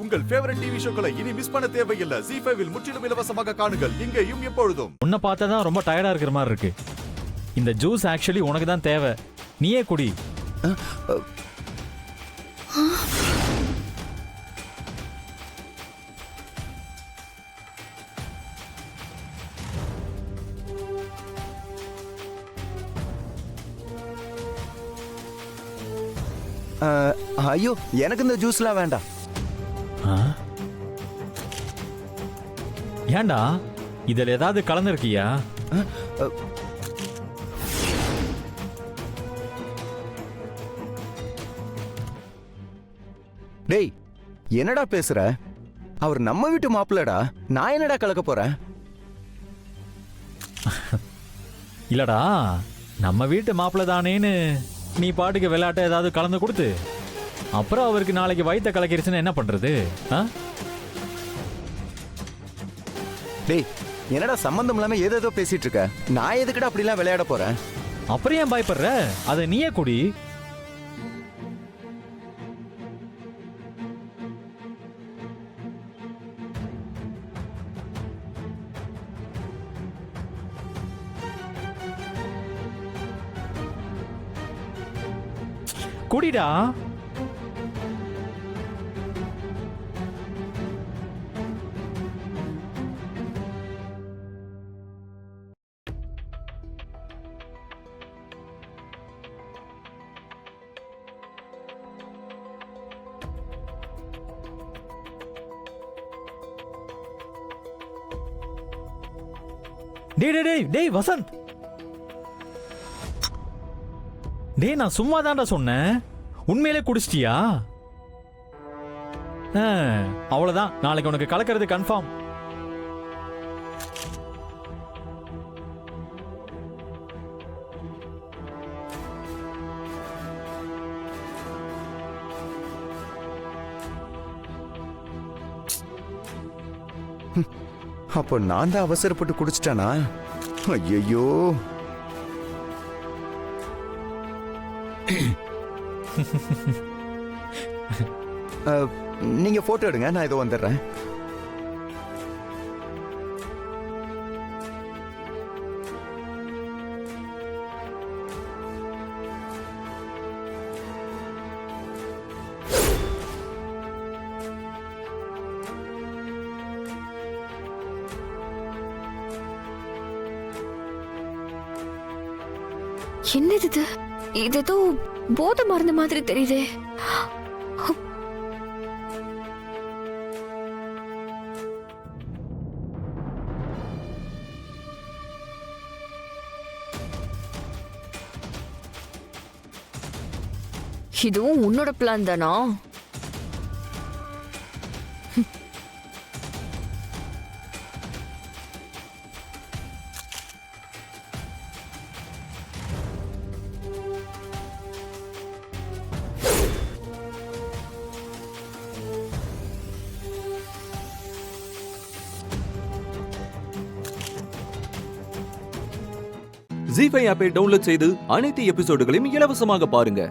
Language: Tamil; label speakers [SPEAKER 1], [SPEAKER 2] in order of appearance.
[SPEAKER 1] உங்கள் ஃபேவரட் டிவி ஷோக்களை இனி மிஸ் பண்ண தேவையில்லை. ZEE5 இல் முற்றிலும் இலவசமாக காணுங்கள், இங்கேயும் எப்பொழுதும்.
[SPEAKER 2] உன்னை பார்த்தா தான் ரொம்ப டயர்டா இருக்கிற மாதிரி இருக்கு. இந்த ஜூஸ் ஆக்சுவலி உனக்கு தான் தேவை, நீயே குடி.
[SPEAKER 3] ஐயோ, எனக்கு இந்த ஜூஸ்லாம் வேண்டாம்.
[SPEAKER 2] ஏண்டா, இதில் ஏதாவது கலந்துருக்கியா?
[SPEAKER 3] டேய், என்னடா பேசுற? அவர் நம்ம வீட்டு மாப்பிள்ளடா, நான் என்னடா கலக்க போறேன்?
[SPEAKER 2] இல்லடா, நம்ம வீட்டு மாப்பிள்ளை தானேன்னு நீ பாட்டுக்கு விளையாட்ட ஏதாவது கலந்து கொடுத்து அப்புறம் அவருக்கு நாளைக்கு வயிற்ற கலக்கிருச்சுன்னு என்ன பண்றது?
[SPEAKER 3] டேய், என்னடா சம்பந்தம் இல்லாம ஏதேதோ பேசிட்டு இருக்க? நான் எதுக்குடா அப்படிலாம் விளையாட போறேன்?
[SPEAKER 2] அப்புறம் ஏன் பயப்படுற? அதை நீயே குடி. குடிடா. டேய் டேய் டேய் டேய் வசந்த், டேய் நான் சும்மா தான்டா சொன்னேன். உண்மையிலே குடிச்சிட்டியா? அவ்வளவுதான், நாளைக்கு உனக்கு கலக்கிறது கன்ஃபார்ம்.
[SPEAKER 3] அப்போ நான் தான் அவசரப்பட்டு குடிச்சிட்டானா? ஐயோ, நீங்க போட்டோ எடுங்க, நான் இதோ வந்துடுறேன்.
[SPEAKER 4] என்னது இது? இது ஏதோ போதை மருந்து மாதிரி தெரியுதே. இதுவும் உன்னோட பிளான் தானா?
[SPEAKER 5] ZEE5 ஆப்பை டவுன்லோட் செய்து அனைத்து எபிசோடுகளையும் இலவசமாக பாருங்க.